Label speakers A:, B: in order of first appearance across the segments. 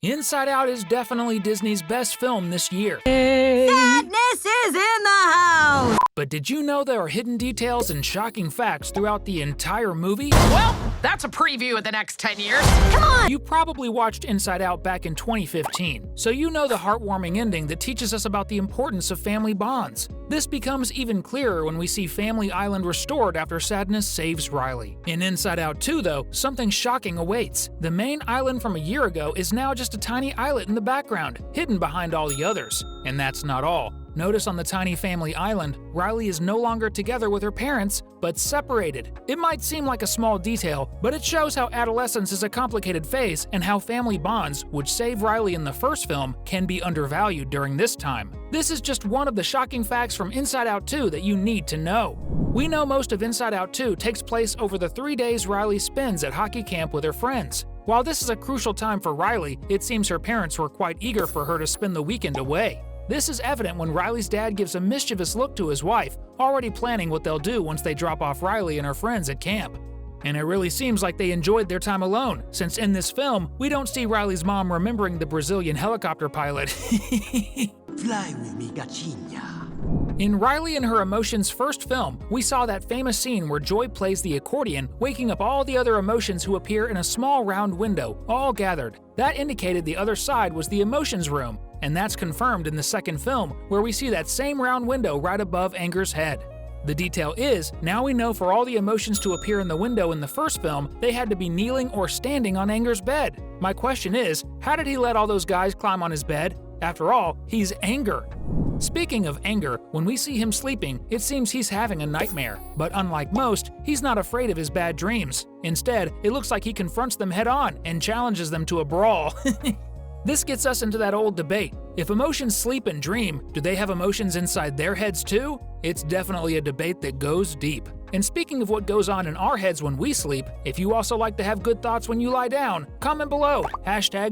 A: Inside Out is definitely Disney's best film this year.
B: Sadness is in the house!
A: But did you know there are hidden details and shocking facts throughout the entire movie?
C: Well, that's a preview of the next 10 years.
B: Come on!
A: You probably watched Inside Out back in 2015, so you know the heartwarming ending that teaches us about the importance of family bonds. This becomes even clearer when we see Family Island restored after Sadness saves Riley. In Inside Out 2, though, something shocking awaits. The main island from a year ago is now just a tiny islet in the background, hidden behind all the others. And that's not all. Notice on the tiny family island, Riley is no longer together with her parents, but separated. It might seem like a small detail, but it shows how adolescence is a complicated phase and how family bonds, which save Riley in the first film, can be undervalued during this time. This is just one of the shocking facts from Inside Out 2 that you need to know. We know most of Inside Out 2 takes place over the 3 days Riley spends at hockey camp with her friends. While this is a crucial time for Riley, it seems her parents were quite eager for her to spend the weekend away. This is evident when Riley's dad gives a mischievous look to his wife, already planning what they'll do once they drop off Riley and her friends at camp. And it really seems like they enjoyed their time alone, since in this film, we don't see Riley's mom remembering the Brazilian helicopter pilot.
D: Fly with me, gatinha.
A: In Riley and Her Emotions' first film, we saw that famous scene where Joy plays the accordion, waking up all the other emotions who appear in a small round window, all gathered. That indicated the other side was the emotions room, and that's confirmed in the second film, where we see that same round window right above Anger's head. The detail is, now we know for all the emotions to appear in the window in the first film, they had to be kneeling or standing on Anger's bed. My question is, how did he let all those guys climb on his bed? After all, he's Anger. Speaking of Anger, when we see him sleeping, it seems he's having a nightmare. But unlike most, he's not afraid of his bad dreams. Instead, it looks like he confronts them head-on and challenges them to a brawl. This gets us into that old debate. If emotions sleep and dream, do they have emotions inside their heads too? It's definitely a debate that goes deep. And speaking of what goes on in our heads when we sleep, if you also like to have good thoughts when you lie down, comment below,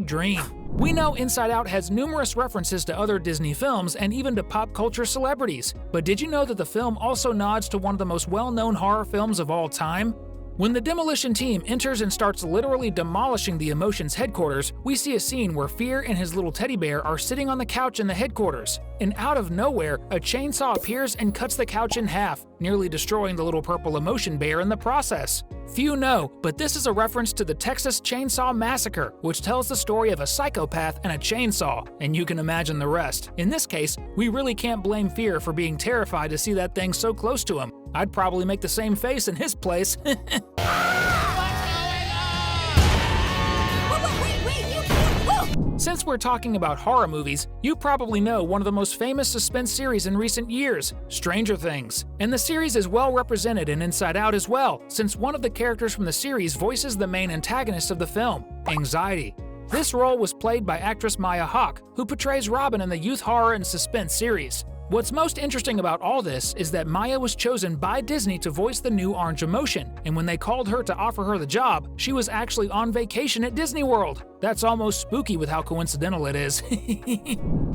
A: #dream. We know Inside Out has numerous references to other Disney films and even to pop culture celebrities. But did you know that the film also nods to one of the most well-known horror films of all time? When the demolition team enters and starts literally demolishing the Emotions headquarters, we see a scene where Fear and his little teddy bear are sitting on the couch in the headquarters. And out of nowhere, a chainsaw appears and cuts the couch in half, nearly destroying the little purple emotion bear in the process. Few know, but this is a reference to the Texas Chainsaw Massacre, which tells the story of a psychopath and a chainsaw, and you can imagine the rest. In this case, we really can't blame Fear for being terrified to see that thing so close to him. I'd probably make the same face in his place. Since we're talking about horror movies, you probably know one of the most famous suspense series in recent years, Stranger Things. And the series is well represented in Inside Out as well, since one of the characters from the series voices the main antagonist of the film, Anxiety. This role was played by actress Maya Hawke, who portrays Robin in the youth horror and suspense series. What's most interesting about all this is that Maya was chosen by Disney to voice the new Orange Emotion, and when they called her to offer her the job, she was actually on vacation at Disney World. That's almost spooky with how coincidental it is.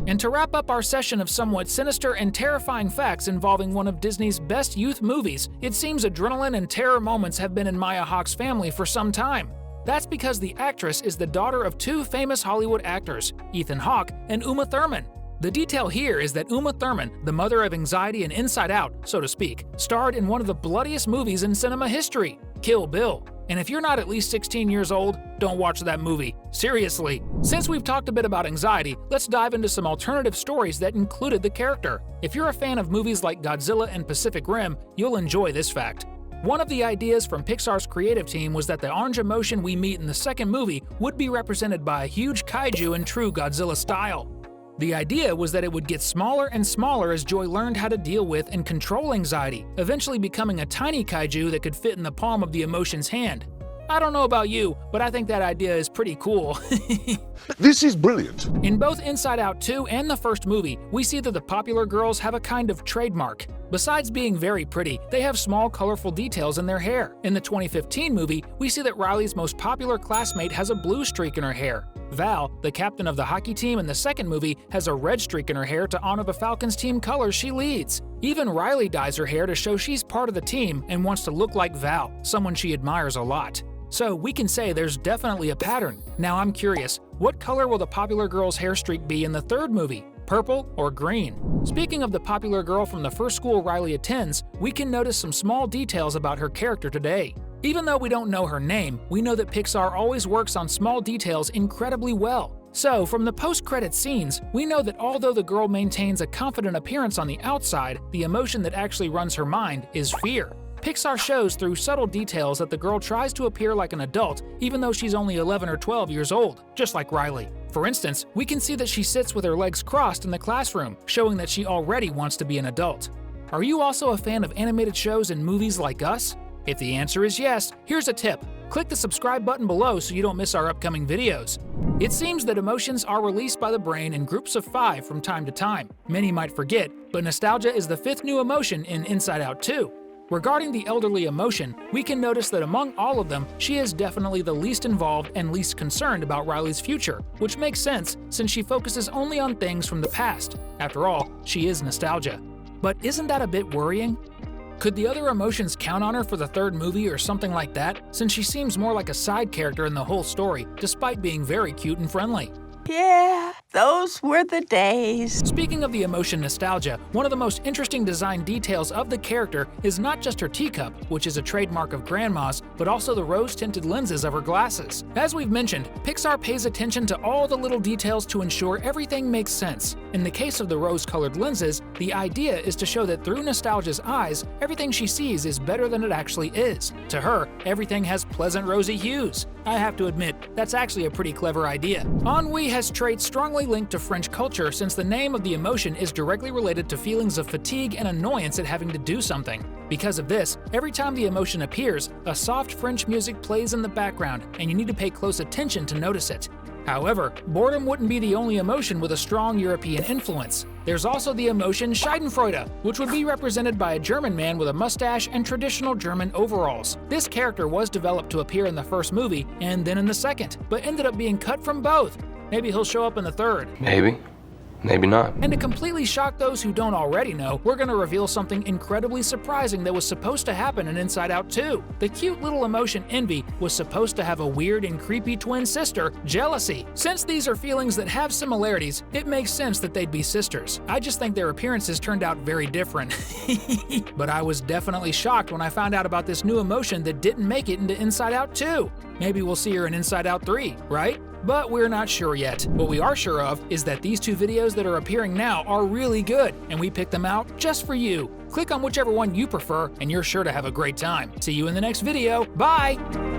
A: And to wrap up our session of somewhat sinister and terrifying facts involving one of Disney's best youth movies, it seems adrenaline and terror moments have been in Maya Hawke's family for some time. That's because the actress is the daughter of two famous Hollywood actors, Ethan Hawke and Uma Thurman. The detail here is that Uma Thurman, the mother of Anxiety and Inside Out, so to speak, starred in one of the bloodiest movies in cinema history, Kill Bill. And if you're not at least 16 years old, don't watch that movie. Seriously. Since we've talked a bit about Anxiety, let's dive into some alternative stories that included the character. If you're a fan of movies like Godzilla and Pacific Rim, you'll enjoy this fact. One of the ideas from Pixar's creative team was that the Orange Emotion we meet in the second movie would be represented by a huge kaiju in true Godzilla style. The idea was that it would get smaller and smaller as Joy learned how to deal with and control anxiety, eventually becoming a tiny kaiju that could fit in the palm of the Emotion's hand. I don't know about you, but I think that idea is pretty cool.
E: This is brilliant.
A: In both Inside Out 2 and the first movie, we see that the popular girls have a kind of trademark. Besides being very pretty, they have small, colorful details in their hair. In the 2015 movie, we see that Riley's most popular classmate has a blue streak in her hair. Val, the captain of the hockey team in the second movie, has a red streak in her hair to honor the Falcons team colors she leads. Even Riley dyes her hair to show she's part of the team and wants to look like Val, someone she admires a lot. So we can say there's definitely a pattern. Now I'm curious, what color will the popular girl's hair streak be in the third movie? Purple or green? Speaking of the popular girl from the first school Riley attends, we can notice some small details about her character today. Even though we don't know her name, we know that Pixar always works on small details incredibly well. So, from the post-credit scenes, we know that although the girl maintains a confident appearance on the outside, the emotion that actually runs her mind is fear. Pixar shows through subtle details that the girl tries to appear like an adult even though she's only 11 or 12 years old, just like Riley. For instance, we can see that she sits with her legs crossed in the classroom, showing that she already wants to be an adult. Are you also a fan of animated shows and movies like us? If the answer is yes, here's a tip. Click the subscribe button below so you don't miss our upcoming videos. It seems that emotions are released by the brain in groups of 5 from time to time. Many might forget, but nostalgia is the 5th new emotion in Inside Out 2. Regarding the elderly emotion, we can notice that among all of them, she is definitely the least involved and least concerned about Riley's future, which makes sense since she focuses only on things from the past. After all, she is nostalgia. But isn't that a bit worrying? Could the other emotions count on her for the third movie or something like that, since she seems more like a side character in the whole story, despite being very cute and friendly?
F: Yeah, those were the days.
A: Speaking of the emotion nostalgia, one of the most interesting design details of the character is not just her teacup, which is a trademark of Grandma's, but also the rose-tinted lenses of her glasses. As we've mentioned, Pixar pays attention to all the little details to ensure everything makes sense. In the case of the rose-colored lenses, the idea is to show that through nostalgia's eyes, everything she sees is better than it actually is. To her, everything has pleasant rosy hues. I have to admit, that's actually a pretty clever idea. Ennui has traits strongly linked to French culture since the name of the emotion is directly related to feelings of fatigue and annoyance at having to do something. Because of this, every time the emotion appears, a soft French music plays in the background, and you need to pay close attention to notice it. However, boredom wouldn't be the only emotion with a strong European influence. There's also the emotion Schadenfreude, which would be represented by a German man with a mustache and traditional German overalls. This character was developed to appear in the first movie and then in the second, but ended up being cut from both. Maybe he'll show up in the third.
G: Maybe. Maybe not.
A: And to completely shock those who don't already know, we're going to reveal something incredibly surprising that was supposed to happen in Inside Out 2. The cute little emotion envy was supposed to have a weird and creepy twin sister, jealousy. Since these are feelings that have similarities, it makes sense that they'd be sisters. I just think their appearances turned out very different. But I was definitely shocked when I found out about this new emotion that didn't make it into Inside Out 2. Maybe we'll see her in Inside Out 3, right? But we're not sure yet. What we are sure of is that these 2 videos that are appearing now are really good, and we picked them out just for you. Click on whichever one you prefer, and you're sure to have a great time. See you in the next video. Bye!